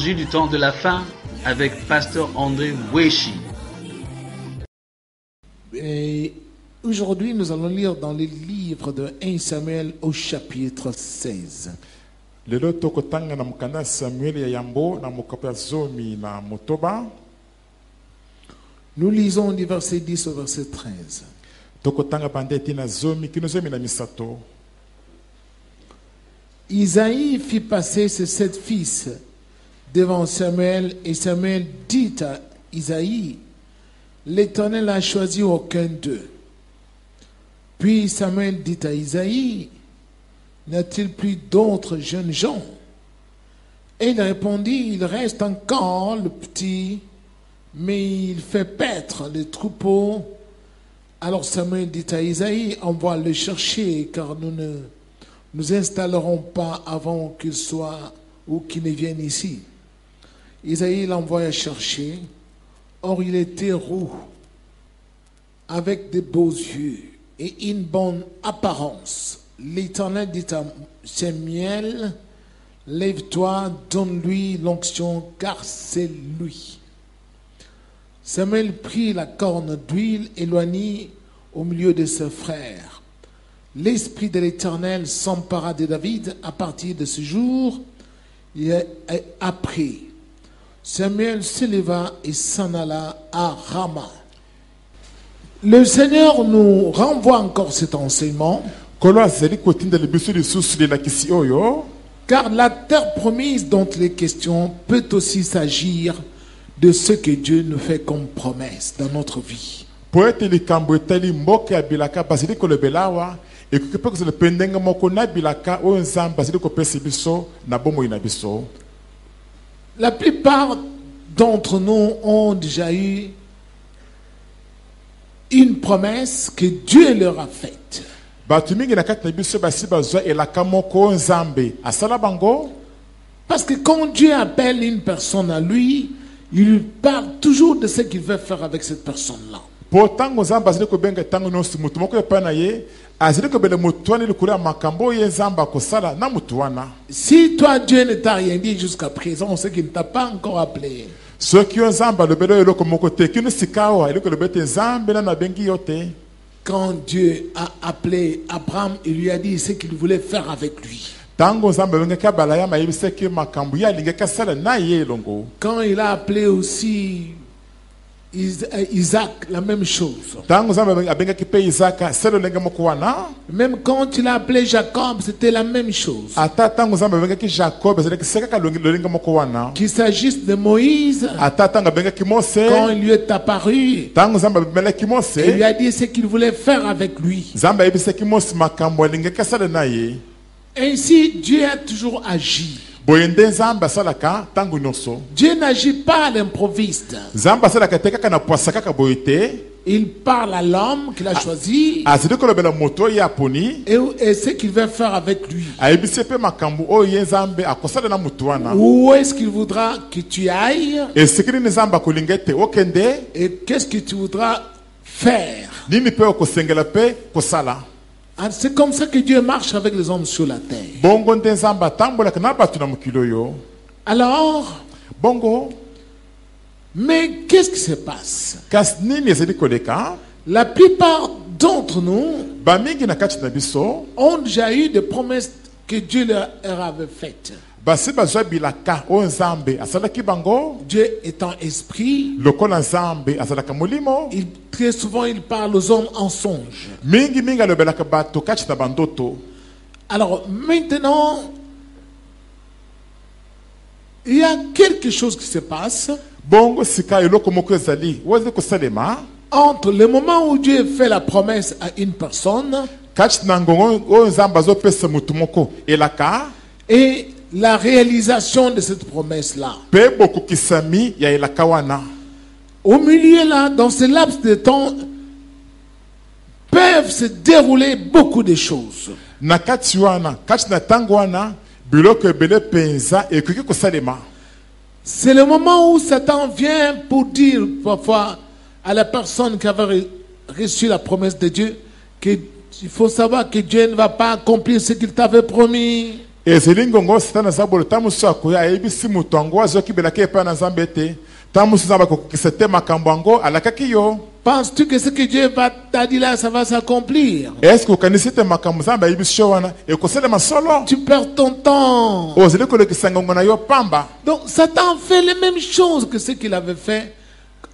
l'évangile du temps de la fin avec Pasteur André Weshi. Et aujourd'hui, nous allons lire dans le livre de 1 Samuel au chapitre 16. Lelo tokotanga na mukanda Samuel ya Yambo na mokopa zomi na motoba. Nous lisons du verset 10 au verset 13. Tokotanga bandeti na zomi kino zomi na misato. Isaïe fit passer ses 7 fils devant Samuel, et Samuel dit à Isaïe: l'Éternel n'a choisi aucun d'eux. Puis Samuel dit à Isaïe: n'y a-t-il plus d'autres jeunes gens? Et il répondit: il reste encore le petit, mais il fait paître les troupeaux. Alors Samuel dit à Isaïe: envoie le chercher, car nous ne nous installerons pas avant qu'il soit ou qu'il ne vienne ici. Isaïe l'envoya chercher. Or il était roux, avec de beaux yeux et une bonne apparence. L'Éternel dit à Samuel: lève-toi, donne-lui l'onction, car c'est lui. Samuel prit la corne d'huile, éloigné au milieu de ses frères. L'Esprit de l'Éternel s'empara de David à partir de ce jour. Et après, Samuel se leva et s'en alla à Rama. Le Seigneur nous renvoie encore cet enseignement. Car la terre promise dont il est question peut aussi s'agir de ce que Dieu nous fait comme promesse dans notre vie. La plupart d'entre nous ont déjà eu une promesse que Dieu leur a faite. Parce que quand Dieu appelle une personne à lui, il parle toujours de ce qu'il veut faire avec cette personne-là. Si toi, Dieu ne t'a rien dit jusqu'à présent, c'est qu'il ne t'a pas encore appelé. Quand Dieu a appelé Abraham, il lui a dit ce qu'il voulait faire avec lui. Quand il a appelé aussi Isaac, la même chose. Même quand il a appelé Jacob, c'était la même chose. Qu'il s'agisse de Moïse, quand il lui est apparu, il lui a dit ce qu'il voulait faire avec lui. Ainsi, Dieu a toujours agi. Dieu n'agit pas à l'improviste. Il parle à l'homme qu'il a choisi et ce qu'il veut faire avec lui. Où est-ce qu'il voudra que tu ailles et qu'est-ce que tu voudras faire. C'est comme ça que Dieu marche avec les hommes sur la terre. Alors, mais qu'est-ce qui se passe? La plupart d'entre nous ont déjà eu des promesses que Dieu leur avait faites. Dieu étant esprit, très souvent il parle aux hommes en songe. Alors maintenant, il y a quelque chose qui se passe entre le moment où Dieu fait la promesse à une personne et la réalisation de cette promesse-là. Au milieu là, dans ce laps de temps, peuvent se dérouler beaucoup de choses. C'est le moment où Satan vient pour dire parfois à la personne qui avait reçu la promesse de Dieu qu'il faut savoir que Dieu ne va pas accomplir ce qu'il t'avait promis. ezeli ngongo satana zabolo tamusu akoya ayebisi mutu ango azokibelaka epai na nzambe te tamusu nzambe akokokisa te makambo yango alakaki yo. Penses-tu que ce que Dieu t'a dit là, ça va s'accomplir? Est-ce que okanisi te makambo nzambe ayebisi yo wana ekosalema solo? Tu perds ton temps. ozeli kolekisa ngongo na yo pamba. Donc Satan fait les mêmes choses que ce qu'il avait fait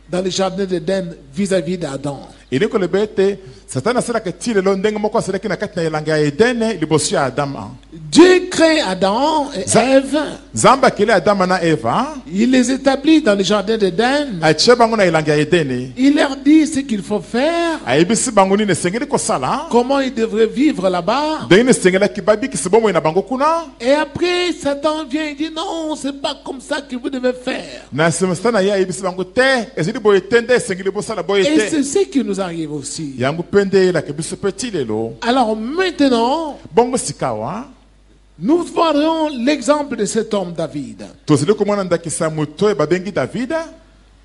dans le jardin d'Éden vis-à-vis d'Adam. ili koloba ete satana asalaka ti lelo ndenge moko asalaki na kati na elanga ya edene liboso ya adama. Dieu crée Adam et Ève. nzambe akeli adama na eva Il les établit dans le jardin d'Éden. atie bango na elanga ya edene Il leur dit ce qu'il faut faire, ayebisi bango nini esengeli kosala comment ils devraient vivre là-bas. ndenge nini esengelaki babikisi bomoi na bango kuna. Et après, Satan vient et dit non, c'est pas comme ça que vous devez faire. na nsima satana ye ayebisi bango te ezali boye te nde esengeli bosala boye Et te. c'est ce qui nous arrive aussi. yango mpe nde eyelaka biso mpe ti lelo. Alors maintenant, bongo sikawa nous voyons l'exemple de cet homme David. tozali komona ndakisa moto oyo babengi davida.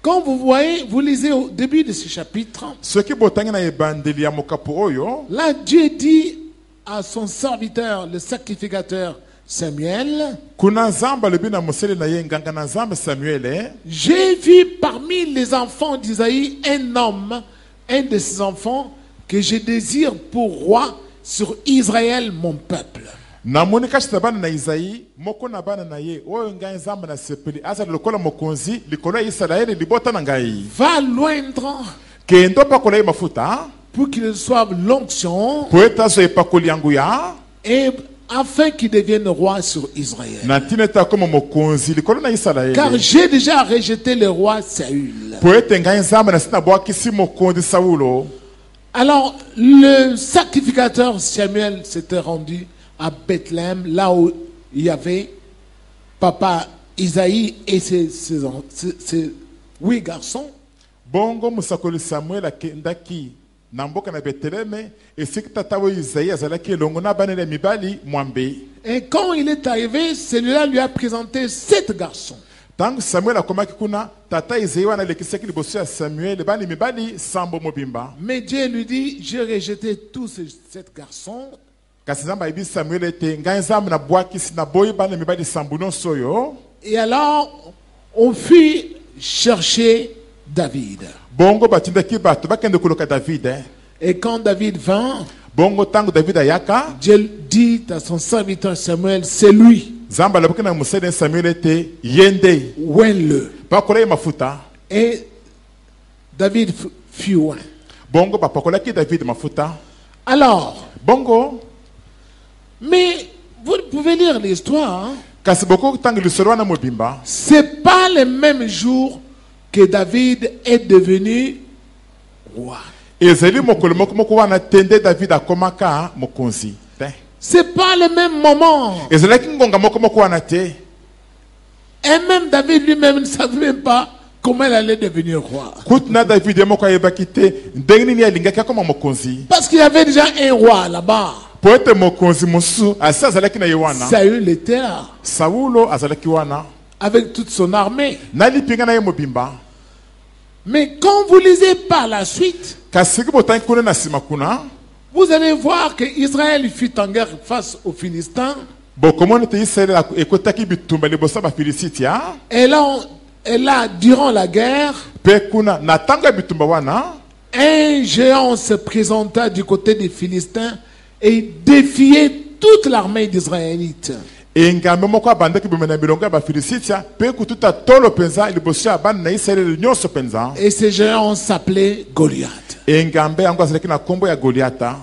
Quand vous voyez, vous lisez au début de ce chapitre, soki botangi na ebandeli ya mokapo oyo là Dieu dit à son serviteur, le sacrificateur Samuel, kuna nzambe alobi na mosali na ye nganga na nzambe samuele j'ai vu parmi les enfants d'Isaïe un homme, un de ses enfants, que je désire pour roi sur Israël, mon peuple. namoni kati na bana na izai moko na bana na ye oyo ngai nzambe na sepeli azali lokola mokonzi likolo ya isalaele libota na ngai. Va loindre kendo pakola ye mafuta pour qu'il reçoive l'onction po ete azwa epakoli yango ya et afin qu'il devienne roi sur Israël. na ntina ete akoma mokonzi likolo na Car isalaele j'ai déjà rejeté le roi Saül. po ete ngai nzambe na si nabwakisi mokonzi saulo. Alors, le sacrificateur Samuel s'était rendu à Bethléem, là où il y avait papa Isaïe et ses 8 garçons. bongo mosakoli samuel akendaki na mboka na beteleme esika tata oyo izai azalaki elongo na bana ya mibali mwambe. Et quand il est arrivé, celui-là lui a présenté 7 garçons. ntango samuel akomaki kuna tata izai wana alekisaki liboso ya samuel bana mibali sambo mobimba. Mais Dieu lui dit, j'ai rejeté tous ces 7 garçons. kasi nzambe ayebisi samuel ete ngai nzambe nabwakisi naboyi bana mibali sambo nyonso oyo. Et alors, on fut chercher David. bongo batindaki bato bakende koloka david. Et quand David vint, bongo ntango david ayaka Dieu dit à son serviteur Samuel, c'est lui, nzambe aloboki na mosali samuel ete ye nde oint-le. bakola ye mafuta. Et David fut oint. bongo bapakolaki david mafuta. Alors, bongo mais vous pouvez lire l'histoire, hein? kasi bokotanga lisolo wana mobimba C'est pas le même jour que David est devenu roi. ezali mokolo moko wana tende david akomaka mokonzi te. C'est pas le même moment. ezalaki ngonga moko wana te. Et même David lui-même ne savait même pas comment il allait devenir roi. kutu na david ye moko ayebaki te ndenge nini alingaki akoma mokonzi. Parce qu'il y avait déjà un roi là-bas. po ete mokonzi mosusu asi azalaki na ye wana. Saül était là, saulo azalaki wana avec toute son armée. na lipinga na ye mobimba. Mais quand vous lisez par la suite, kasi soki botangi kuna na nsima kuna vous allez voir que Israël fut en guerre face aux Philistins. bokomona ete israele ekotaki bitumba liboso ya bafilisitia. Et là, durant la guerre, mpe kuna na ntango ya bitumba wana un géant se présenta du côté des Philistins et défiait toute l'armée d'Israélites. engambe moko abandaki bome na milongo ya bafilisitia mpe kututa tolo mpenza liboso ya bana na israele nyonso mpenza. Et ce géant s'appelait Goliath. engambe yango azalaki na nkombo ya goliata.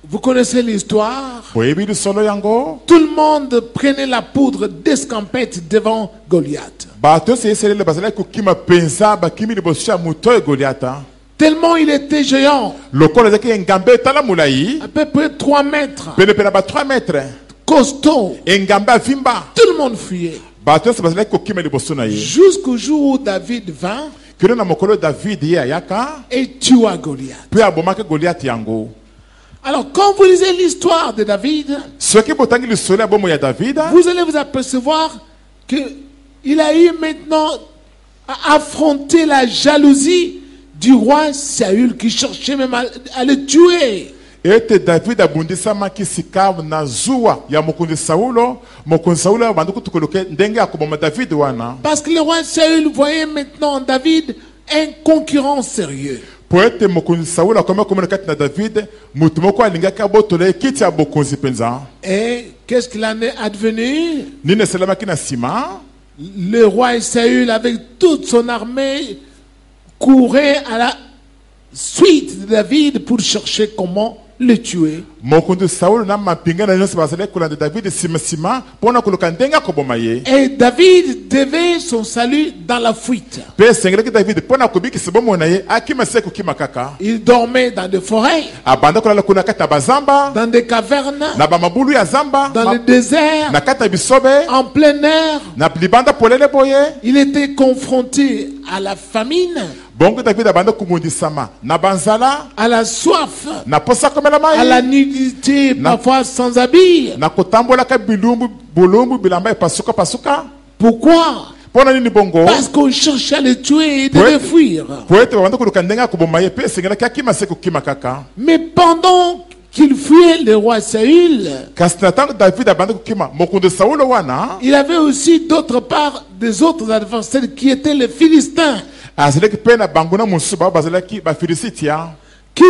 Vous connaissez l'histoire? boyebi lisolo yango. Tout le monde prenait la poudre d'escampette devant Goliath. bato nyonso ya israele bazalaki kokima mpenza bakimi liboso ya moto oyo goliata. Tellement il était géant, lokola ezalaki engambe etala molai à peu près 3 mètres, penepene ba 3 metre. costaud. engambe avimba. Tout le monde fuyait. bato nyonso bazalaki kokima liboso na ye. Jusqu'au jour où David vint kino na mokolo david ye ayaka et tua Goliath. mpe abomaki goliati yango. Alors, quand vous lisez l'histoire de David, soki botangi lisolo ya bomo ya david vous allez vous apercevoir qu'il a eu maintenant à affronter la jalousie du roi Saül qui cherchait même à le tuer. ete David abundisamaki sika na zuwa ya mokonzi Saulo abandu kutukoloke ndenge akoboma David wana. Parce que le roi Saül voyait maintenant en David un concurrent sérieux. Po ete mokonzi Saulo akoma komona kati na David mutu moko alingaki abotola kiti ya bokonzi penza. Et qu'est-ce qu'il en est advenu? Nini esalamaki na sima? Le roi Saül avec toute son armée courait à la suite de David pour chercher comment le tuer. Mokonzi Saulo na mapinga na nyonso bazali kolanda David sima pona koluka ndenge akoboma ye. Et David devait son salut dans la fuite. Pe sengeleki David pona kobikisa bomo na ye akima se kokima kaka. Il dormait dans des forêts, Abanda kolala kuna kata bazamba, dans des cavernes, na ba mabulu ya zamba, dans le désert, na kata bisobe, en plein air. na libanda polele boye. Il était confronté à la famine, Bongo David abanda kumundisama na banzala, à la soif, na posa komela à la mai, nudité, parfois sans habit. na kotambola ka bulumbu bilamba pasuka. Pourquoi? Pona nini bongo? Parce qu'on cherchait à le tuer et devait fuir. Poete babanda koluka ndenge akoboma ye pe sengela kakima se kokima kaka. Mais pendant qu'il fuyait le roi Saül, Kasi na tango David abanda kokima mokonzi Saulo wana, il avait aussi d'autre part des autres adversaires qui étaient les Philistins, azalaki pe na banguna mususu bao bazalaki ba Filisitia. qui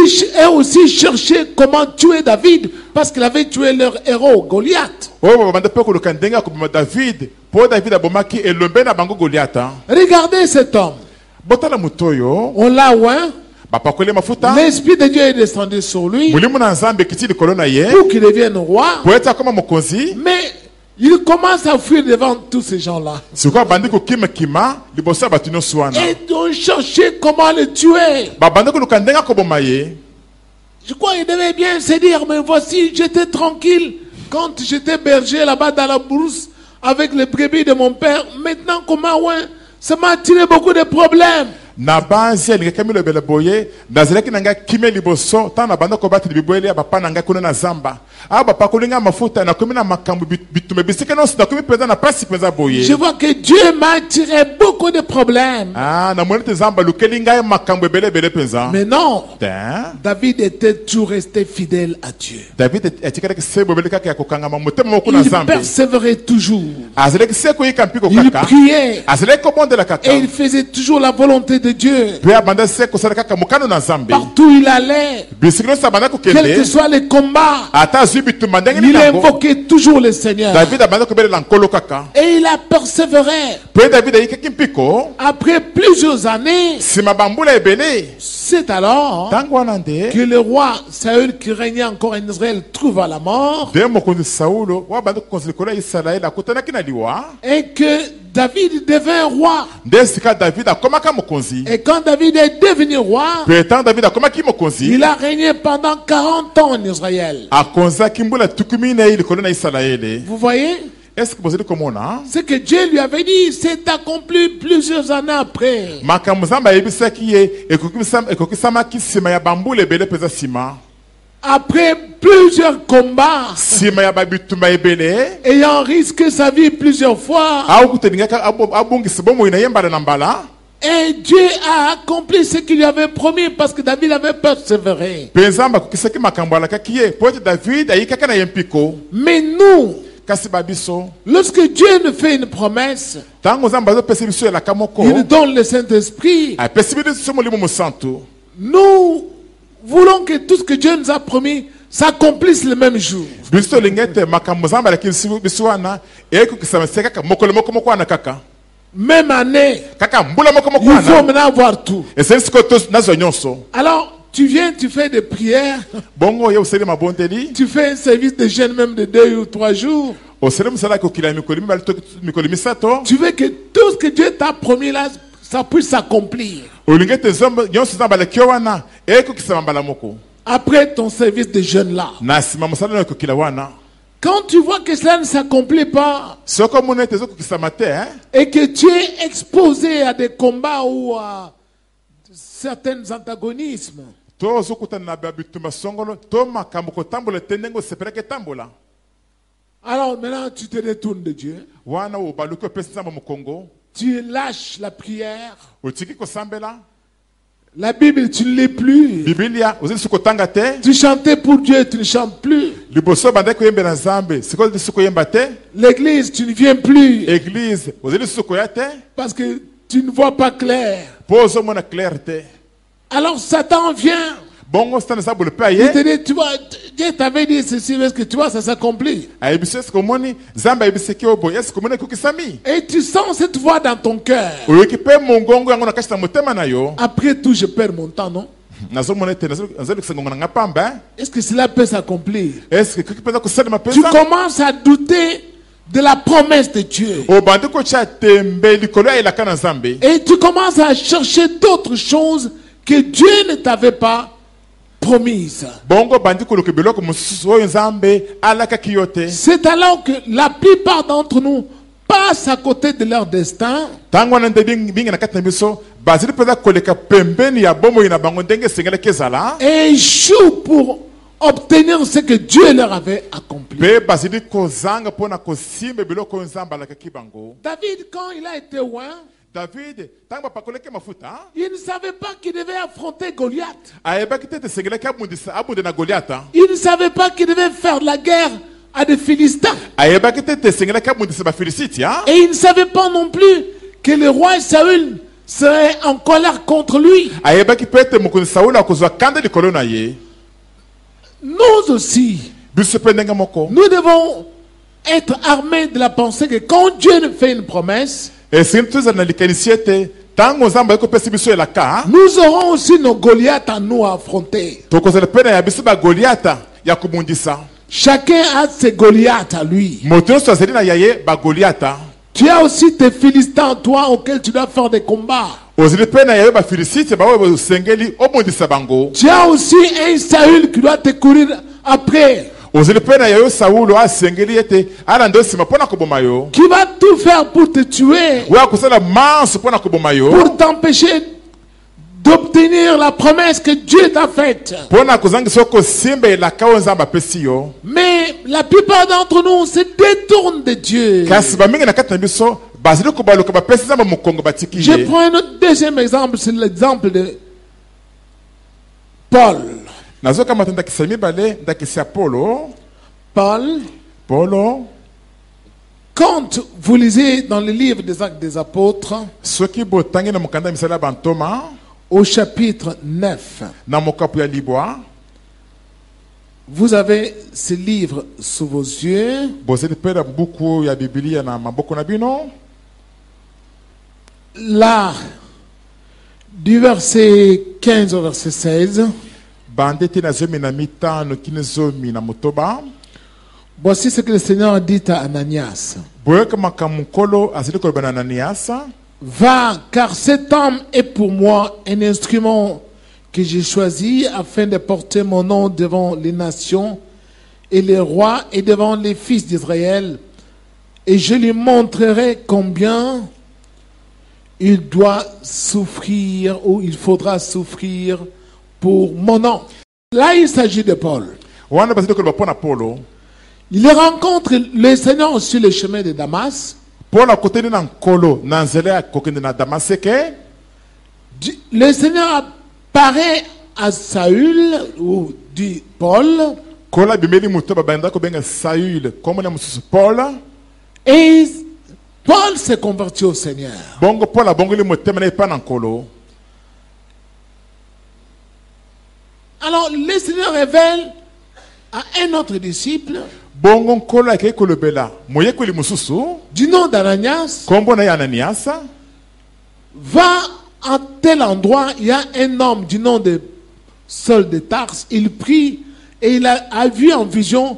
eux aussi cherchaient comment tuer David parce qu'il avait tué leur héros Goliath. Oyo babanda pe koluka ndenge akoboma David po David abomaki elombe na bango Goliata. Regardez cet homme. Botala mutoyo On l'a oint. bapakole mafuta L'Esprit de Dieu est descendu sur lui mulimu na nzambe kiti likolo na ye pour qu'il devienne roi. po ete akoma mokonzi. Mais il commence à fuir devant tous ces gens-là. Sikoyo abandi kokima liboso ya bato nyonso wana Et on cherchait comment le tuer. babandi koluka ndenge akoboma ye. Je crois qu'il devait bien se dire, mais voici, j'étais tranquille quand j'étais berger là-bas dans la brousse avec les brebis de mon père. Maintenant, comment, ouais, ça m'a attiré beaucoup de problèmes. Na banzi alingaki milobele boye nazalaki na ngai kimia liboso ntango na banda kobatela biboyeli ya bapa na ngai kuna na zamba awa bapakoli ngai mafuta nakomi na makambo bitume bisika nyonso nakomi mpenza na pasi mpenza boye. Je vois que Dieu m'a attiré beaucoup de problèmes. namoni ete nzambe alukeli ngai makambo ebelebele mpenza. Mais non, Te, David était toujours resté fidèle à Dieu. David atikalaki se bobeli kaka ya kokangama motema moko na Il nzambe persévérait toujours. azalaki se koyika mpiko Il kaka priait azalaki kobondela kaka et il faisait toujours la volonté de Dieu. mpe abanda se kosala kaka mokano na nzambe Partout où il allait, bisika nyonso abanda quels que kokende soient les combats, ata azwi bitumba ndenge il nini yango invoquait toujours le Seigneur. David abanda kobelela nkolo kaka Et il a persévéré. mpe David ayikaki mpiko Après plusieurs années, nsima bambula ebele c'est alors ntango wana nde que le roi Saül, qui régnait encore en Israël, trouva la mort nde mokonzi saulo oyo abanda kokonza likolo ya isalaele akutanaki na liwa et que David devint roi. nde esika David akomaka mokonzi Et quand David est devenu roi, mpe ntango David akomaki mokonzi il a régné pendant 40 ans en Israël. akonzaki mbula tuku minei likolo na isalaele. Vous voyez? Est-ce que bozali komona Ce que Dieu lui avait dit s'est accompli plusieurs années après. makambo nzambe ayebisaki ye ekokisamaki nsima ya bambula ebele mpenza nsima Après plusieurs combats, nsima ya babitumba ebele ayant risqué sa vie plusieurs fois, akutelingaki abongisa bomoi na ye mbala na mbala. et Dieu a accompli ce qu'il lui avait promis parce que David avait persévéré. mpe nzambe akokisaki makambo alakaki ye po ete David ayikaki na ye mpiko. Mais nous, kasi babiso lorsque Dieu nous fait une promesse, ntango nzambe azopesa biso elaka moko il donne le Saint-Esprit. apesi biso molimo mosantu Nous voulons que tout ce que Dieu nous a promis s'accomplisse le même jour. biso tolingi ete makambo nzambe alakisi biso wana ekokisama se kaka mokolo moko wana kaka Même année, kaka mbula moko il faut wana maintenant avoir tout. esali sikoyo nazwa nyonso. Alors, tu viens, tu fais des prières, bongo ye osali mabondeli tu fais un service de jeûne même de 2 ou 3 jours. osali mosala ya kokila mikolo mibale to mikolo misato Tu veux que tout ce que Dieu t'a promis là, ça puisse s'accomplir. olingi ete nyonso nzambe alaki yo wana ekokisama mbala moko Après ton service de jeûne là. na nsima mosala na ekokila wana. Quand tu vois que cela ne s'accomplit pas soki omona ete ezokokisama te et que tu es exposé à des combats ou à certains antagonismes, to ozokutana na babitumba songolo to makambo kotambola te ndenge osepelaki etambola alors maintenant tu te détournes de Dieu. wana obaluki opesi nzambe mokongo Tu lâches la prière. otiki kosambela La Bible, tu ne lis plus. Biblia ozali sukotanga te. Tu chantais pour Dieu, tu ne chantes plus. Liboso banda koyembela Nzambe sikoyo sukoyemba te. L'église, tu ne viens plus. Église ozali sukoya te. Parce que tu ne vois pas clair. Pozo mona clair te. Alors Satan vient. Bongo stana sa bole Il paye. te dit, tu vois, Dieu t'avait dit ceci, est-ce que tu vois, ça s'accomplit. Aibise komoni Nzambe aibise ki obo. Est-ce komoni kukisami? Et tu sens cette voix dans ton cœur. Oyokipe mongongo yango na kashita motema na yo. Après tout, je perds mon temps, non? Nazo mona te nazali kusengonga nga pamba. Est-ce que cela peut s'accomplir? Est-ce que kukipenda kusala Tu mapesa? commences à douter de la promesse de Dieu. Obandi ko cha tembe likolo ya elaka na Nzambe. Et tu commences à chercher d'autres choses que Dieu ne t'avait pas promises. Bongo bandi koluka biloko mosusu oyo Nzambe alaka kiyote. C'est alors que la plupart d'entre nous passent à côté de leur destin Tango na nde bingi na kati na biso bazili peza koleka pembeni ya bomo ina bango ndenge sengela kezala. et échouent pour obtenir ce que Dieu leur avait accompli. Pe bazili kozanga pona kosimba biloko oyo Nzambe alaka kibango. David, quand il a été oint, David tango bapakoleke mafuta il ne savait pas qu'il devait affronter Goliath. ayebaki te sengelaki abunde na Goliata. Il ne savait pas qu'il devait faire la guerre à des Philistins. Ayebaki te sengelaki abundisa bafilisiti ya. Et il ne savait pas non plus que le roi Saül serait en colère contre lui. Ayebaki pe te mokonzi Sauli akozwa kanda likolo na ye. Nous aussi, Biso pe ndenge moko. nous devons être armés de la pensée que quand Dieu nous fait une promesse, Esengeli tozala na likanisi ete tango Nzambe ayekopesa biso elaka nous aurons aussi nos Goliaths à nous affronter. tokozala pe na ya biso bagoliata ya kobundisa. Chacun a ses Goliaths à lui. Moto nyonso azali na yaye bagoliata. Tu as aussi tes Philistins, toi, auxquels tu dois faire des combats. Ozali pe na yaye bafilisiti baoyo osengeli obundisa bango. Tu as aussi un Saül qui doit te courir après, Ozali pe na yaye Saulo asengeli ete alanda osima mpona koboma yo. qui va tout faire pour te tuer, Oyo akosala manso mpona koboma yo. pour t'empêcher d'obtenir la promesse que Dieu t'a faite. Mpona kozangisa kosimba elaka oyo Nzambe apesi yo. Mais la plupart d'entre nous se détournent de Dieu. Kasi bamingi na kati na biso bazali kobaluka bapesi Nzambe mokongo batiki Je ye. prends un autre deuxième exemple, c'est l'exemple de Paul. Nazokamata ndakisa mibale ndakisa Polo. Paul, quand vous lisez dans le livre des Actes des Apôtres, Soki botangi na mokanda misala bantoma au chapitre 9, na mokapu ya libwa vous avez ce livre sous vos yeux. bozeli pe na buku ya Biblia na maboko na bino. Là, du verset 15 au verset 16, Bande te na zomi na mitano kini zomi na motoba. voici ce que le Seigneur dit à Ananias. Boyoka makamukolo azali koloba na Ananias. Va, car cet homme est pour moi un instrument que j'ai choisi afin de porter mon nom devant les nations et les rois et devant les fils d'Israël. Et je lui montrerai combien il doit souffrir ou il faudra souffrir pour mon nom. Là, il s'agit de Paul. Wana bazali koloba pona Polo. Il rencontre le Seigneur sur le chemin de Damas. Polo akoteli na nkolo na nzela ya kokende na Damaseke. Le Seigneur apparaît à Saül, ou dit Paul, Kola bimeli motoba banda ko benga Saül comme na mususu Paul. et Paul s'est converti au Seigneur. Bongo Paul abongoli motema na epa na nkolo. Alors le Seigneur révèle à un autre disciple Bongo nkolo akei kolobela moyekoli mususu du nom d'Ananias, kombo na ya Ananias. va à tel endroit, il y a un homme du nom de Saul de Tarse, il prie et il a vu en vision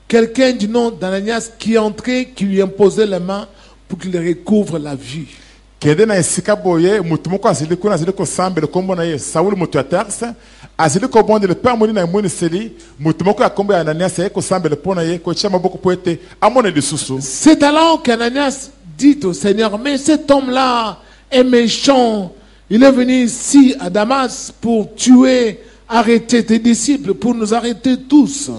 quelqu'un du nom d'Ananias qui entrait, qui lui imposait les mains pour qu'il recouvre la vue. Kende na esika boye mutu moko azili kuna azili kosambela kombo na ye Sauli mutu ya Tarse azili kobondela pe amoni na emoni seli mutu moko ya kombo ya Ananias ye kosambela pona ye kotia maboko po ete amone lisusu. C'est alors qu'Ananias dit au Seigneur, mais cet homme-là est méchant. Il est venu ici à Damas pour tuer, arrêter tes disciples, pour nous arrêter tous.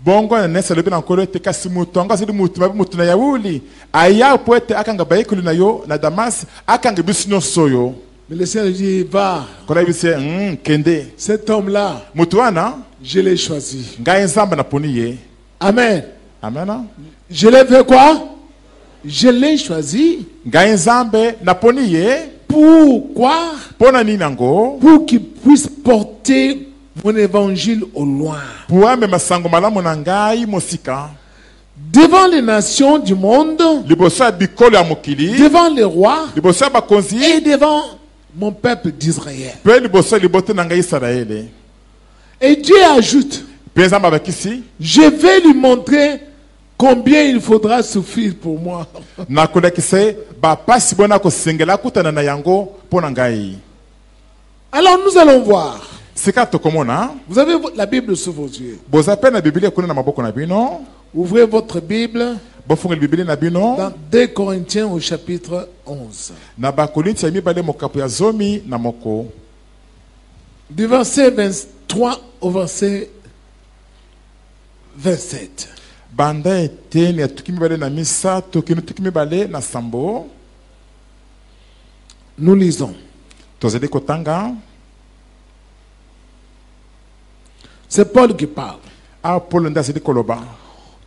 Bongo Ananias alobi na nkolo ete kasi mutu ango azili mutu mabi mutu na yauli aya po ete akanga bayekoli na yo na Damas akanga biso nyonso oyo. Mais le Seigneur dit, va, kola bise kende cet homme-là, mutu wana je l'ai choisi. ngai nzambe naponi ye. Amen. Amen. Je l'ai fait quoi? Je l'ai choisi. Ngai nzambe naponi ye. Pourquoi? Pona nini yango? Pour qu'il puisse porter mon évangile au loin. Pour amema sango malamu na ngai mosika. Devant les nations du monde, Liboso ya bikolo ya mokili. devant les rois Liboso ya bakonzi. et devant mon peuple d'Israël. Pe liboso ya libote na ngai Israele. Et Dieu ajoute, Pe nzambe abakisi. je vais lui montrer combien il faudra souffrir pour moi. Nakolakise bapasi bona kosengela kutana na yango pona ngai. Alors nous allons voir. Sika tokomona. Vous avez la Bible sous vos yeux. Boza pe na Biblia kuna na maboko na bino. Ouvrez votre Bible Bofungela Biblia na bino. dans 2 Corinthiens au chapitre 11. Na bakorinti ya mibale mokapo ya zomi na moko. Du verset 23 au verset 27. Banda eteni ya tuki mibale na misato kino tuki mibale na sambo. Nous lisons. Tozeli kotanga. C'est Paul qui parle. A Paul ndazeli koloba.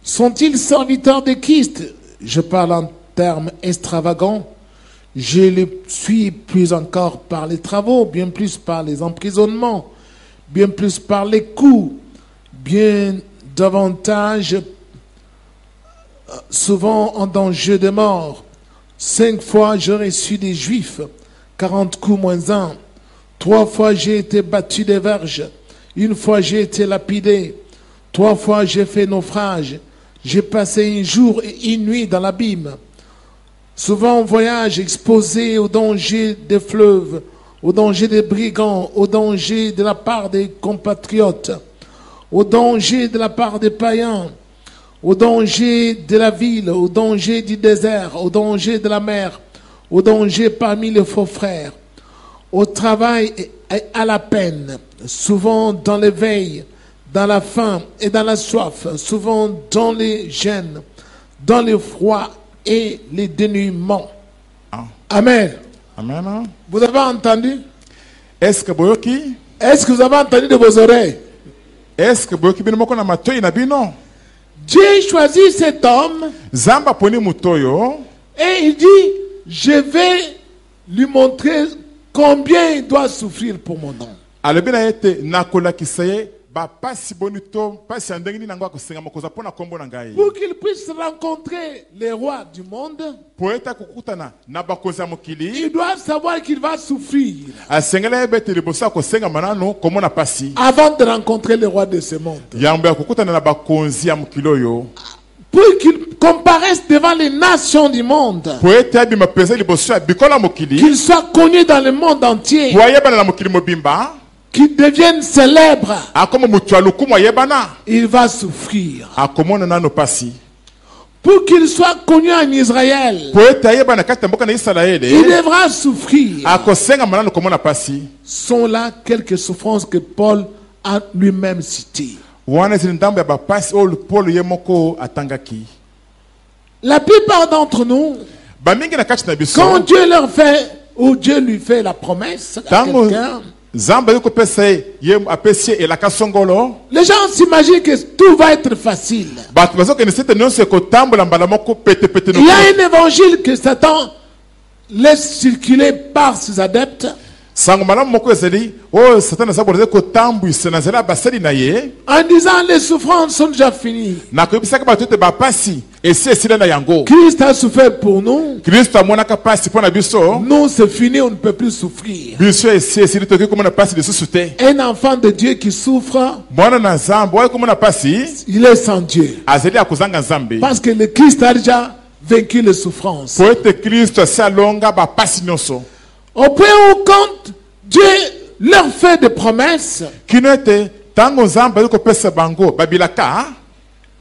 Sont-ils serviteurs de Christ? Je parle en termes extravagants. Je le suis plus encore par les travaux, bien plus par les emprisonnements, bien plus par les coups, bien davantage, souvent en danger de mort. 5 fois j'ai reçu des Juifs, 40 coups moins 1. 3 fois j'ai été battu des verges. 1 fois j'ai été lapidé. 3 fois j'ai fait naufrage. J'ai passé un jour et une nuit dans l'abîme. Souvent en voyage, exposé au danger des fleuves, au danger des brigands, au danger de la part des compatriotes, au danger de la part des païens, au danger de la ville, au danger du désert, au danger de la mer, au danger parmi les faux frères, au travail et à la peine, souvent dans l'éveil, dans la faim et dans la soif, souvent dans les gênes, dans le froid et les dénuements. Amen. Amen. Vous avez entendu? Est-ce que boyoki? Est-ce que vous avez entendu de vos oreilles? Est-ce que boyoki bino moko na matoi na bino? Dieu choisit cet homme Zamba poni mutoyo. et il dit, je vais lui montrer combien il doit souffrir pour mon nom. Alobi na ete nakolakisa ye bapasi boni to pasi ya ndenge nini nango akosenga mokoza mpona kombo na ngai. Pour qu'il puisse rencontrer les rois du monde, Po ete akokutana na bakonzi ya mokili. il doit savoir qu'il va souffrir Asengela yeba ete liboso akosenga manano komona pasi. avant de rencontrer les rois de ce monde. Yambo ya kokutana na bakonzi ya mokili oyo. Pour qu'il comparaisse devant les nations du monde, Po ete abima peza liboso ya bikola mokili. qu'il soit connu dans le monde entier, Po ayebana na mokili mobimba. qu'il devienne célèbre, Akomo mutu ya lokumu ayebana. il va souffrir. Akomona nano pasi. Pour qu'il soit connu en Israël, Po ete ayebana kati ya mboka na il Israele. devra souffrir. Akosenga manano komona pasi. Sont là quelques souffrances que Paul a lui-même citées. Wana zili ndambo ya bapasi oyo Paul ye moko atangaki. La plupart d'entre nous, Bamingi na kati na biso. quand Dieu leur fait, ou Dieu lui fait la promesse à Tango quelqu'un, Zamba yoko pesa ye apesi elaka songolo. les gens s'imaginent que tout va être facile. Batu bazoka ni sete nyonso ekotambola mbala moko pete pete Il y a un évangile que Satan laisse circuler par ses adeptes sango malamu moko ezali oyo satana azaboleza kotambwisa na nzela basali na ye en disant les souffrances sont déjà finies. na koyebisaka bato ete bapasi esi esila na yango. Christ a souffert pour nous. Kristo amonaka pasi mpo na biso. Nous, c'est fini, on ne peut plus souffrir. Biso esi esili tokoki komona pasi lisusu te. Un enfant de Dieu qui souffre, Mwana na nzambe oyo komona pasi il est sans Dieu. azali akozanga nzambe. Parce que le Christ a déjà vaincu les souffrances. Po ete Kristo asi alonga bapasi nyonso. Au point où quand Dieu leur fait des promesses, Kino ete tango nzambe ali kopesa bango babilaka.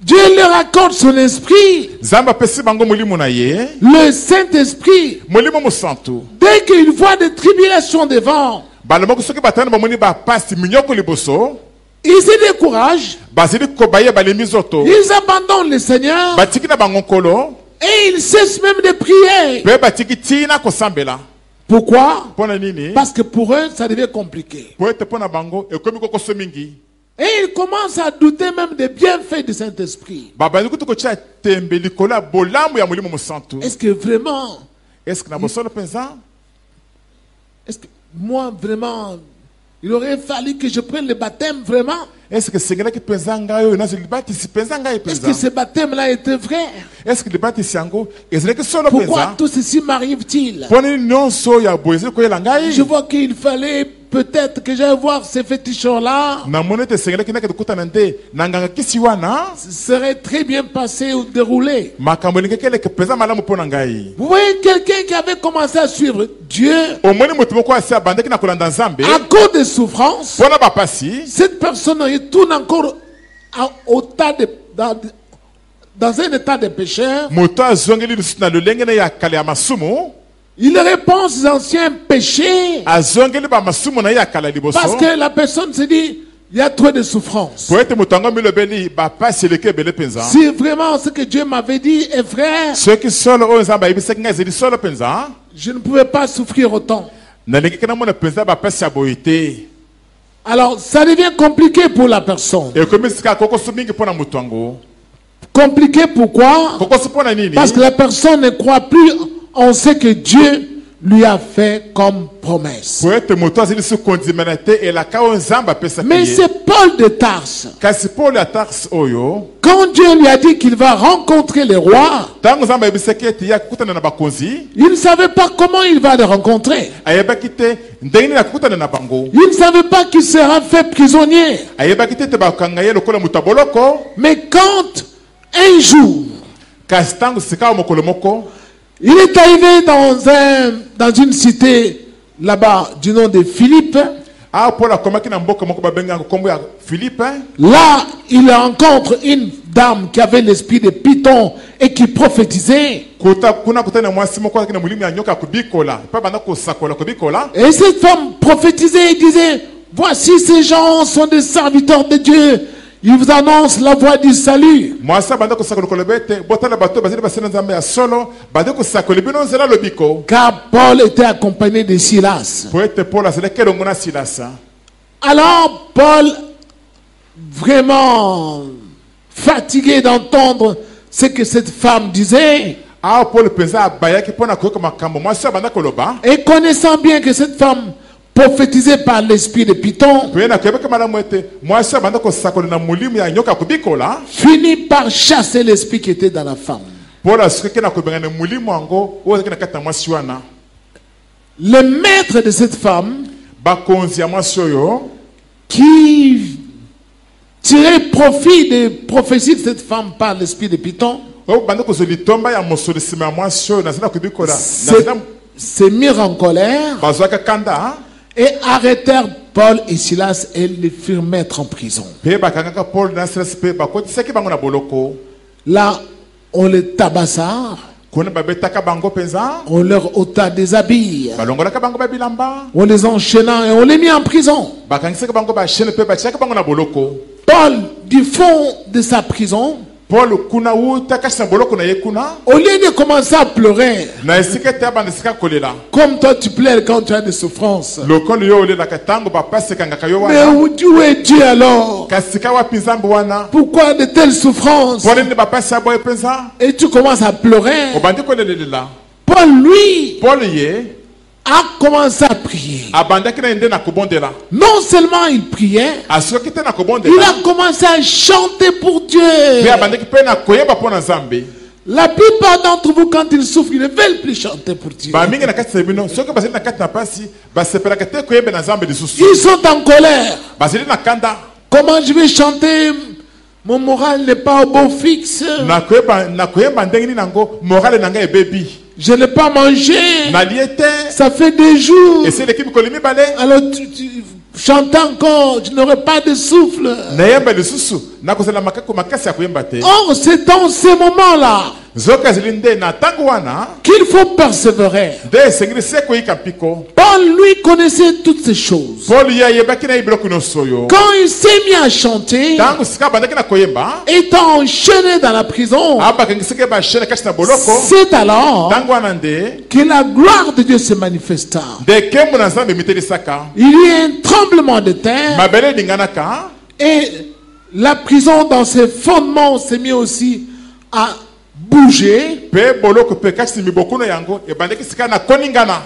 Dieu leur accorde son esprit, Nzambe apesi bango molimo na ye. le Saint-Esprit. Molimo mosantu. Dès qu'ils voient des tribulations devant, Bala moko soki batana bamoni bapasi minyoko liboso. ils se découragent, Bazili kobaye balemi zoto. ils abandonnent le Seigneur Batiki na bango nkolo. et ils cessent même de prier. Pe batiki tina kosambela. Pourquoi? Pona nini? Parce que pour eux, ça devient compliqué. Po ete pona bango ekomi kokoso mingi. Et ils commencent à douter même des bienfaits du Saint-Esprit. Baba nikutu kocha tembe likola bolamu ya mulimo musantu. Est-ce que vraiment, Est-ce que na bosolo penza? est-ce que moi vraiment, il aurait fallu que je prenne le baptême vraiment? Est-ce que sengela ki penza ngayo na zilibati si penza ngayo Est-ce penza? que ce baptême-là était vrai? Est-ce que libati siango ezele ki solo Pourquoi penza? tout ceci m'arrive-t-il? Poni nyonso ya boyeze ko yela ngai. Je vois qu'il fallait peut-être que j'aille voir ces féticheurs-là. Na monete sengela ki na kutana nde na nganga kisi wana. Ce serait très bien passé ou déroulé. Makambo linge kele ke penza malamu pona ngai. Vous voyez quelqu'un qui avait commencé à suivre Dieu Omoni mutu moko asi abandaki na kolanda nzambe. à cause des souffrances. Pona bapasi. Cette personne retourne encore au tas de, dans un état de pécheur. Moto azongeli lisusu na lolenge na ya kale ya masumu. Il répond ses anciens péchés Azongeli ba masumu na ya kale liboso. parce que la personne se dit il y a trop de souffrance. Po ete moto ango milobeli bapasi eleke ebele penza. Si vraiment ce que Dieu m'avait dit est vrai, Soki solo oyo nzambe ayebisaki ngai ezeli solo penza. je ne pouvais pas souffrir autant. Nalingaki namona penza bapasi ya boye te. Alors ça devient compliqué pour la personne. Ekomi sika kokoso mingi mpona moto yango. Compliqué pourquoi? Kokoso mpona nini? Parce que la personne ne croit plus en ce que Dieu lui a fait comme promesse. Po ete moto azali su kondimana te elaka oyo nzambe apesaki Mais ye. c'est Paul de Tarse. Kasi Paul ya Tarse oyo Quand Dieu lui a dit qu'il va rencontrer les rois, ntango nzambe ayebisaki ete ye akokutana na bakonzi il ne savait pas comment il va les rencontrer. ayebaki te ndenge nini akokutana na bango. Il ne savait pas qu'il sera fait prisonnier. Ayebaki te ete bakanga ye lokola moto ya boloko. Mais quand un jour, Kasi ntango sika oyo mokolo moko il est arrivé dans une cité là-bas du nom de Philippe, awa Paul akomaki na mboka moko babengi yango kombo ya Philippe. là il rencontre une dame qui avait l'esprit de Python et qui prophétisait. Kuna kutana na mwasi moko akina mulimi ya nyoka kubikola pa banda kosakola kubikola. Et cette femme prophétisait et disait, voici ces gens sont des serviteurs de Dieu. Ils vous annoncent la voie du salut. Mwasi banda kosakola kolobete botala bato bazali basena nzambe ya solo banda kosakola bino nzela lobiko. Car Paul était accompagné de Silas. Po ete Paul azali kelongo na Silasa. Alors Paul, vraiment fatigué d'entendre ce que cette femme disait, Awa Paul penza abayaki pona koyoka makambo mwasi banda koloba. et connaissant bien que cette femme prophétisait par l'esprit de Python, Po ye na koyebaka malamu ete mwasi banda kosakola na mulimi ya nyoka kubikola. finit par chasser l'esprit qui était dans la femme. Paul asukaki na kobenga na mulimi yango oyo azalaki na kati na mwasi wana. Le maître de cette femme, Bakonzi ya mwasi oyo qui tirait profit des prophéties de cette femme par l'esprit de Python, oyo banda kozoli tomba ya mosolo nsima ya mwasi oyo nazali na kubikola. s'est mis en colère Bazwaka kanda. et arrêtèrent Paul et Silas et les firent mettre en prison. Pe bakangaka Paul na Silas pe bakotisaki bango na boloko. Là, on les tabassa, Kuna babetaka bango penza. on leur ôta des habits, Balongolaka bango babilamba. on les enchaîna et on les mit en prison. Bakangisaka bango ba chaîne pe batiaka bango na boloko. Paul, du fond de sa prison, Paul kuna uta kasi na boloko na ye kuna. au lieu de commencer à pleurer, Na esika te abanda sika kolela. comme toi tu pleures quand tu as des souffrances. Lokolo yo olelaka tango bapasi kangaka yo Mais wana. où est Dieu alors? Kasika wapi nzambe wana. Pourquoi de telles souffrances? Pole nini bapasi aboye penza. Et tu commences à pleurer. Obandi kolelelela. Paul, lui, Paul ye a commencé à prier. abandaki na ende na kobondela. Non seulement il priait, Asoki te na il kobondela. a commencé à chanter pour Dieu. Pe abandaki pe na koyeba pona nzambe. La plupart d'entre vous, quand ils souffrent, ils ne veulent plus chanter pour Dieu. Bamingi na kati na bino soki bazali na kati na pasi basepelaka te koyeba na nzambe lisusu. Ils sont en colère. Bazali na kanda. Comment je vais chanter? Mon moral n'est pas au beau fixe. Na koyeba ndenge nini nango morale na ngai ebebi. Je n'ai pas mangé. Na liete. Ça fait des jours. Esi leki mikolo mibale. Alors tu chantes encore, tu n'aurais pas de souffle. Nayemba lisusu. Na kozela makako makasi ya koyemba te. Or, c'est dans ces moments-là Zoka zilinde na tangu wana. qu'il faut persévérer. De sengili seko ikapiko. Paul, lui, connaissait toutes ces choses. Paul ya yebaki na ibilo kuno soyo. Quand il s'est mis à chanter, Tangu sika bandaki na koyemba. étant enchaîné dans la prison, Aba kangisike ba shele kashi na boloko. c'est alors Tangu wana nde. que la gloire de Dieu se manifesta. De kembo na nzambe miteli saka. Il y a un tremblement de terre Mabele dinganaka. et la prison dans ses fondements s'est mis aussi à bouger. Pe boloko pe kashi mibokuno yango. E bandaki sika na koningana.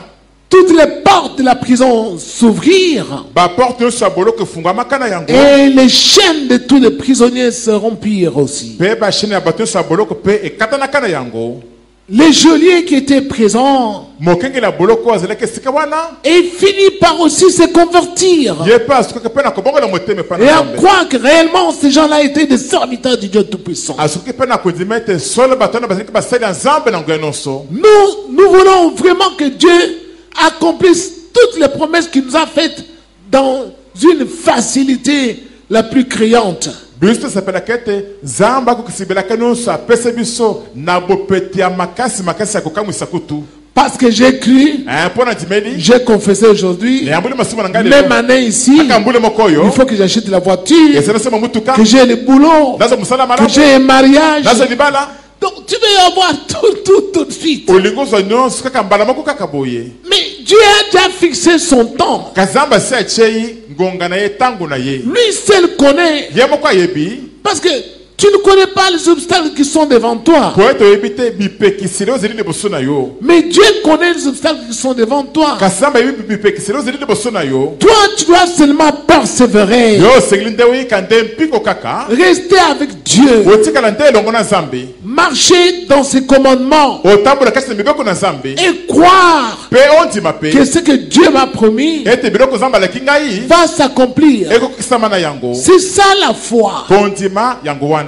Toutes les portes de la prison s'ouvrirent Ba porte no sa boloko fungama kana yango. et les chaînes de tous les prisonniers se rompirent aussi. Pe ba shene abatu sa boloko pe e katana kana yango. Les geôliers qui étaient présents Mokenge la boloko azeleke sika wana. et finit par aussi se convertir Ye pa asuka pe na kobongo na moteme pa et na à nzambe. croire que réellement ces gens-là étaient des serviteurs du Dieu Tout-Puissant. Asuka pe na kodimete solo batona baziki basali nzambe na ngoyano so. Nous voulons vraiment que Dieu accomplisse toutes les promesses qu'il nous a faites dans une facilité la plus criante. Bisto sapela kete zamba kukisibela kanu sa pese biso na bopeti ya makasi makasi ya kokamwisa kutu. Parce que j'ai cru, Pona dimeli. j'ai confessé aujourd'hui, Ne ambule masuma na ngai même lelo. année ici, Aka mbule mokoyo. il faut que j'achète la voiture, Esena sema mutuka. que j'ai le boulot, Nazo musala que malamu. j'ai un mariage. Nazo libala. Donc tu veux avoir tout de suite. Olingo zo nyonso kaka mbala moko kaka boye. Mais Dieu a déjà fixé son temps. Kazamba se achei ngonga na ye tangu na ye. Lui seul connaît. Ye moko yebi. Parce que tu ne connais pas les obstacles qui sont devant toi. Poeto yebite bipekisile ozeli liboso na yo. Mais Dieu connaît les obstacles qui sont devant toi. Kasamba yebi bipekisile ozeli liboso na yo. Toi, tu dois seulement persévérer. Yo sengili nde oyika nde mpiko kaka. Rester avec Dieu. Otikala nde elongo na nzambe. Marcher dans ses commandements. Otambola kasi na mibeko na nzambe. Et croire Pe ondima pe. que ce que Dieu m'a promis Ete biloko nzambe aleki ngai. va s'accomplir. Ekokisama na yango. C'est ça la foi. Kondima yango wana.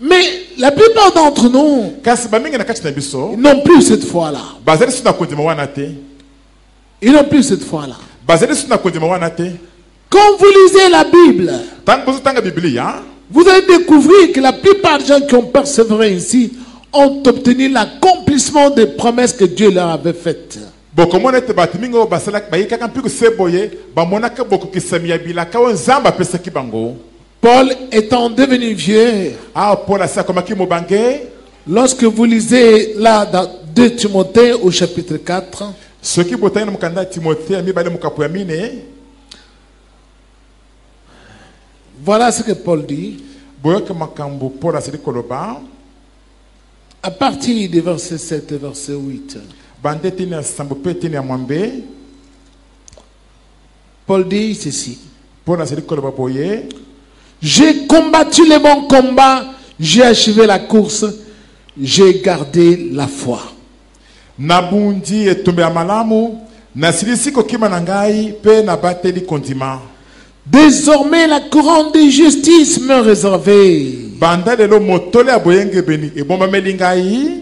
Mais la plupart d'entre nous Kasi bamingi na kati na biso. n'ont plus cette foi-là. Bazali suna kondima wana te. Ils n'ont plus cette foi-là. Bazali suna kondima wana te. Quand vous lisez la Bible, Tango bozo tanga Biblia. vous allez découvrir que la plupart des gens qui ont persévéré ici ont obtenu l'accomplissement des promesses que Dieu leur avait faites. Bokomona ete batu mingi oyo basalaki bayikaka mpiko se boye bamonaka bokokisami ya bilaka oyo nzambe apesaki bango. Paul étant devenu vieux, Ah, Paul asi akomaki mobange. lorsque vous lisez là dans 2 Timothée au chapitre 4, Soki botangi na mokanda ya Timothée ya mibale mokapo ya mine. voilà ce que Paul dit. Boyoke makambo Paul asili koloba. À partir du verset 7 et verset 8, Bande tini ya sambo pe tini ya mwambe. Paul dit ceci. Paul asili koloba boye. J'ai combattu le bon combat, j'ai achevé la course, j'ai gardé la foi. Nabundi etumbe ya malamu. Nasilisi kokima na ngai pe nabateli kondima. Désormais, la couronne de justice me réservée. Banda lelo motole ya boyenge beni ebombameli ngai.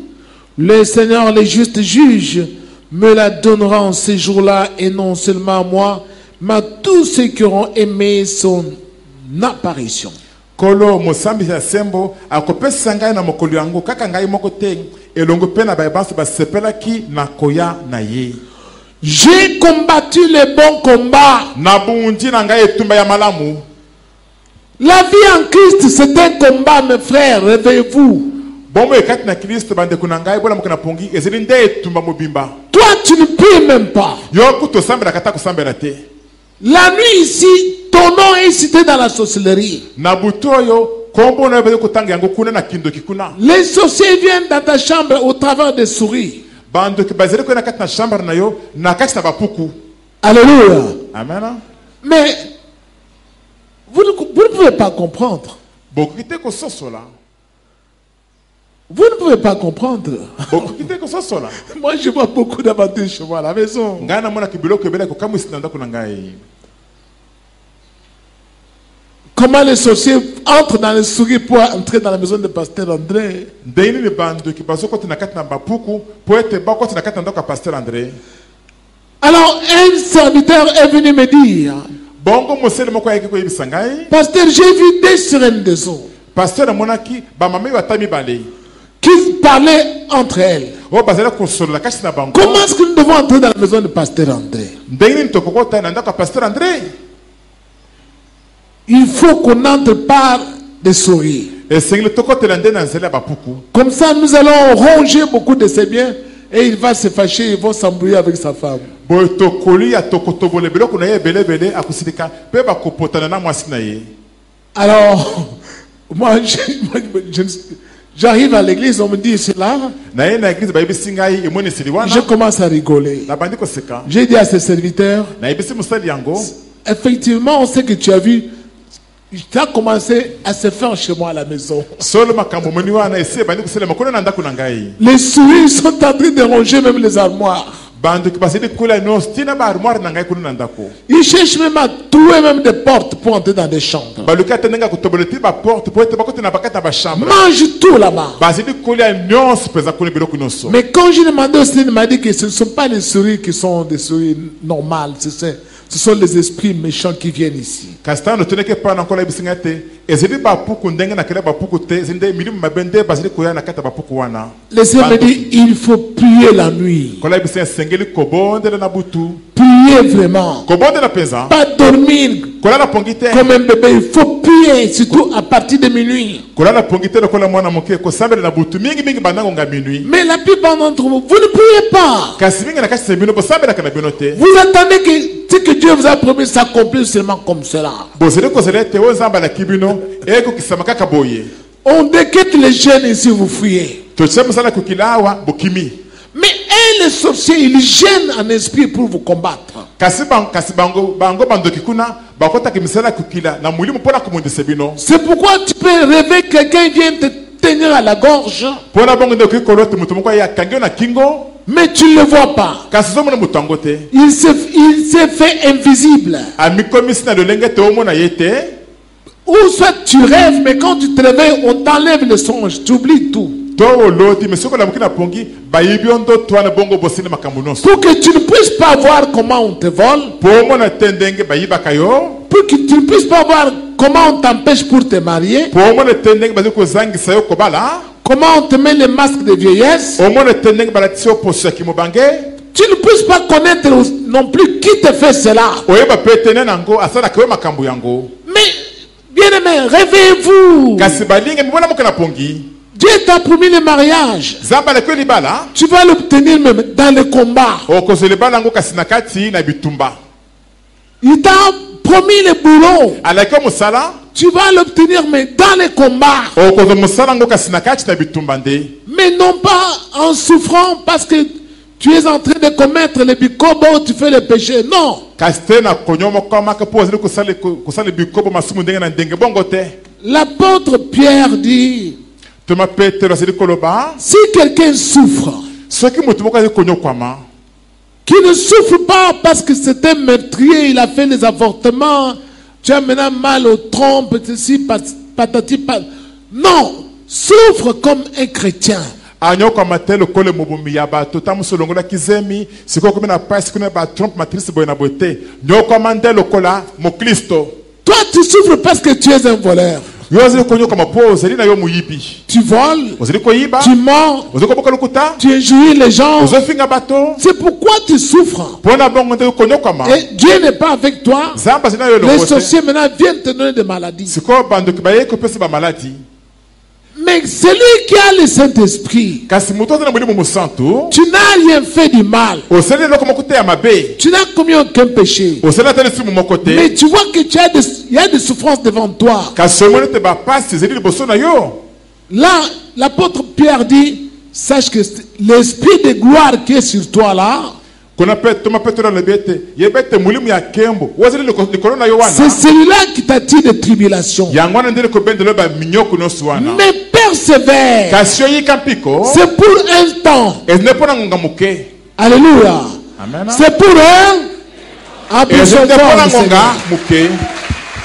Le Seigneur, le juste juge, me la donnera en ces jours-là, et non seulement à moi, mais à tous ceux qui auront aimé son apparition. Kolo mosambi ya sembo akopesa ngai na mokolo yango kaka ngai moko te elongo pe na bayebanso basepelaki na koya na ye. J'ai combattu le bon combat. Nabundi na ngai etumba ya malamu. La vie en Christ, c'est un combat, mes frères, réveillez-vous. Bombo ekati na Kristo bandeko na ngai bola mokana pongi ezeli nde etumba mobimba. Toi, tu ne pries même pas. Yo kutosambela kata kosambela te. La nuit ici, ton nom est cité dans la sorcellerie. Na butu oyo kombo na yobe kotanga yango kuna na kindoki kuna. Les sorciers viennent dans ta chambre au travers des souris. Bando ki bazeli ko na kati na chambre na yo na kati na bapuku. Alléluia. Amen. Mais vous ne pouvez pas comprendre. Bokite ko sosola. Vous ne pouvez pas comprendre. Bokite ko sosola. Moi, je vois beaucoup d'amateurs chez moi à la maison. Ngana mona kibiloko ebele ko kamu sinanda kuna ngai. Comment les sorciers entrent dans les souris pour entrer dans la maison de pasteur André. Ndeini ni bando ki bazo ko tina kati na bapuku po ete ba ko tina kati na ndoka pasteur André. Alors, un serviteur est venu me dire, Bongo mosele moko ayeki ko yebisa ngai. pasteur, j'ai vu des sirènes des eaux. Pasteur amonaki ba mama yo atami bale. qu'ils parlaient entre elles. o bazala kosola kasi na bango Comment est-ce que nous devons entrer dans la maison de pasteur André? ndenge nini tokokota na ndako ya pasteur André. Il faut qu'on entre par des sourires. esengeli tokotela nde na nzela ya bapuku. Comme ça, nous allons ronger beaucoup de ses biens et il va se fâcher, il va s'embrouiller avec sa femme. boye tokolia tokotobola biloko na ye ebelebele akosilika mpe bakopotana na mwasi na ye. Alors, moi, j'arrive à l'église, on me dit cela, na ye na eglize bayebisi ngai emoniseli je wana commence à rigoler. nabandi koseka J'ai dit à ses serviteurs, nayebisi mosali yango effectivement, on sait que tu as vu, tu as commencé à se faire chez moi à la maison. solo makambo moni wana esi ebandi kosalema kuna na ndako na ngai. Les souris sont en train de ronger même les armoires. bandoki basili kolia nyonso tina baarmoire na ngai kuna na ndako. Ils cherchent même à trouver même des portes pour entrer dans des chambres. baluki ata ndenge akotobola ti baporte po ete bakota na bakati na bachambre. Mange tout là-bas. bazili kolia nyonso mpenza kuna biloko nyonso. Mais quand je demandais au Seigneur, il m'a dit que ce ne sont pas les souris qui sont des souris normales. Ce sont les esprits méchants qui viennent ici. kasi ntango tondeki epai na nkolo ayebisi ngai te ezali bapuku ndenge na kele bapuku te ezali nde milimo mabe nde bazali koya na kati ya bapuku wana. Le Seigneur me dit, il faut prier la nuit. nkolo ayebisi ngai esengeli kobondela na butu Prier vraiment. kobondela mpenza Pas dormir kolala pongi te comme un bébé. Il faut prier, surtout à partir de minuit. kolala pongi te lokola mwana moke kosambela na butu mingimingi bandango nga minui. Mais la plupart d'entre vous, vous ne priez pas. kasi mingi na kati ya bino bosambelaka na bino te. Vous attendez que ce que Dieu vous a promis s'accomplisse seulement comme cela. bozali kozala ete oyo nzambe alaki bino ekokisama kaka boye. On déquête les jeunes ici, vous fuyez. totia mosala kokila awa bokimi. Mais les sorciers, ils gênent en esprit pour vous combattre. kasi bango bandoki kuna bakotaki misala kokila na molimo mpona komondisa bino. C'est pourquoi tu peux rêver que quelqu'un vient te tenir à la gorge, mpona bongo nde okikolo te moto moko aye akangi yo na kingo mais tu ne le vois pas. kasi ozomona moto yango te. Il s'est fait invisible. amikomisi na lolenge te omona ye te. Ou soit tu rêves, mais quand tu te réveilles, on t'enlève le songe, tu oublies tout. to oloti me soki olamuki na pongi bayibi yo ndoto wana bongo bosili makambo nyonso. Pour que tu ne puisses pas voir comment on te vole, po omona te ndenge bayibaka yo. pour que tu ne puisses pas voir comment on t'empêche pour te marier, po omona te ndenge bazali kozangisa yo kobala. comment on te met les masques de vieillesse, omona te ndenge balatisi yo poso ya kimobange. tu ne puisses pas connaître non plus qui te fait cela. oyeba pe ete nani yango asalaka yo makambo yango. Mais, bien-aimés, réveillez-vous. kasi balingi mibona moke na pongi. Dieu t'a promis le mariage. nzambe alaki yo libala. Tu vas l'obtenir même dans le combat. okozwa libala yango kasi na kati na bitumba. Il t'a promis le boulot. alaki yo mosala. Tu vas l'obtenir mais dans le combat. okozwa mosala yango kasi na kati na bitumba nde. Mais non pas en souffrant parce que tu es en train de commettre le bikobo, tu fais le péché. Non. kasi te na konyomokamaka mpo ozali kosala bikobo masumu ndenge na ndenge bongo te. L'apôtre Pierre dit, toma petero azali koloba si quelqu'un souffre, soki moto moko azali konyokwama qui ne souffre pas parce que c'est un meurtrier, il a fait des avortements, tu as maintenant mal aux trompes, ceci, patati, patati. Non, souffre comme un chrétien. anyokwama te lokolo mobomi ya bato ta mosolongola kizemi sikoyo komi na pasi kuna batrompe matrice boye na boye te nyokwama nde lokola mokristo. Toi, tu souffres parce que tu es un voleur. yo ozali konyokwama mpo ozali na yo moyibi. Tu voles, ozali koyiba. tu mens, ozali koboka lokuta. tu injures les gens. ozofinga bato. C'est pourquoi tu souffres. mpo na bongo nde konyokwama. Et Dieu n'est pas avec toi. nzambe azali na yo Les elongo te. sorciers maintenant viennent te donner des maladies. sikoyo bandoki bayei kopesa bamaladi. Mais celui qui a le Saint-Esprit, kasi moto aza na molimo mosantu. tu n'as rien fait du mal. osali eloko moko te ya mabe. Tu n'as commis aucun péché. osali ata lisumu moko te. Mais tu vois que il y a des souffrances devant toi. kasi omoni ete bapasi ezali liboso na yo. Là, l'apôtre Pierre dit, sache que l'esprit de gloire qui est sur toi là, kuna pe toma petro alobi ete yeba ete molimo ya nkembo ozali likolo na yo c'est wana. celui-là qui t'attire des tribulations. yango wana nde likobendela yo baminyoko nyonso wana. Mais persévère. kasi oyika mpiko C'est pour un temps. ezali mpo na ngonga moke. Alléluia. amen. C'est pour un. ezali mpo na Applaudissons ngonga fort, moke.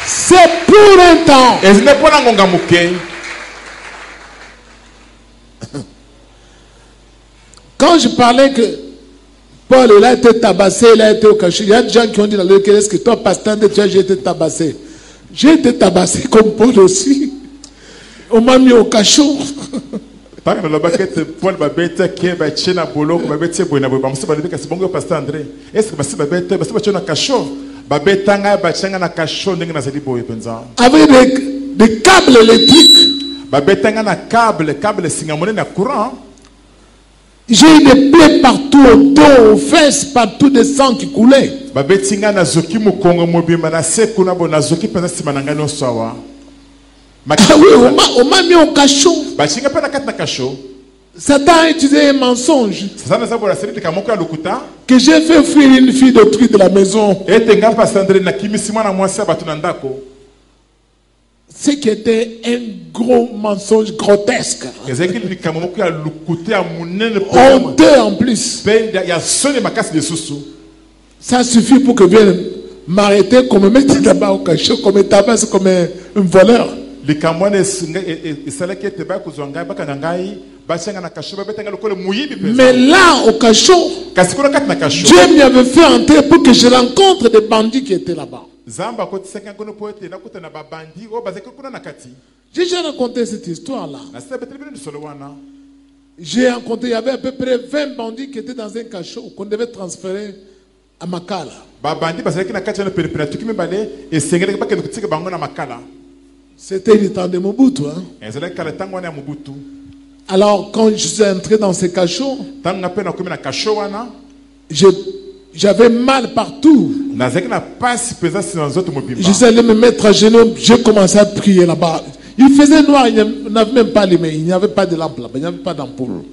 c'est pour un temps. ezali mpo na ngonga moke. Quand je parlais que Paul, il a été tabassé, il a été au cachot. Il y a des gens qui ont dit dans le cœur, est-ce que toi, pasteur de Dieu, j'ai été tabassé. J'ai été tabassé comme Paul aussi. On m'a mis au cachot. Tant que le baguette Paul babette qui va chena bolo babette boina bo bamusi balebe kasi bongo pasteur André. Est-ce que basi babette basi bachona kasho babette nga bachanga na kasho ndenge na zali boye penza. Avec des câbles électriques. Babette nga na câble singamone na courant. J'ai eu des plaies partout au dos, aux fesses, partout des sangs qui coulaient. Babette nga na zoki mukongo mobimba na sekuna bo na zoki penza simananga no sawa. Ah oui, on m'a mis au cachot. Satan a utilisé un mensonge que j'ai fait fuir une fille d'autrui de la maison. Ce qui était un gros mensonge grotesque. Honteux en plus. Ça suffit pour que vienne m'arrêter, qu'on me mette là-bas au cachot, qu'on me tabasse comme un voleur. Mais là, au cachot, Dieu m'y avait fait entrer pour que je rencontre des bandits qui étaient là-bas. J'ai déjà raconté cette histoire-là. J'ai rencontré, il y avait à peu près 20 bandits qui étaient dans un cachot qu'on devait transférer à Makala. C'était le temps de Mobutu. Hein? Alors, quand je suis entré dans ce cachot, j'avais mal partout. Je suis allé me mettre à genoux, j'ai commencé à prier là-bas. Il faisait noir, il n'avait même pas allumé, il n'y avait pas de lampe là-bas, il n'y avait pas d'ampoule.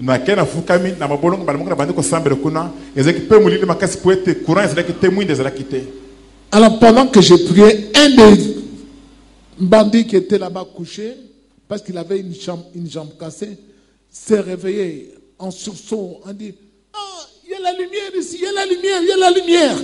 Alors, pendant que je priais, un des bandit qui était là-bas couché, parce qu'il avait une jambe cassée, s'est réveillé en sursaut, on dit, ah, il y a la lumière ici, il y a la lumière, il y a la lumière.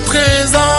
Trésor.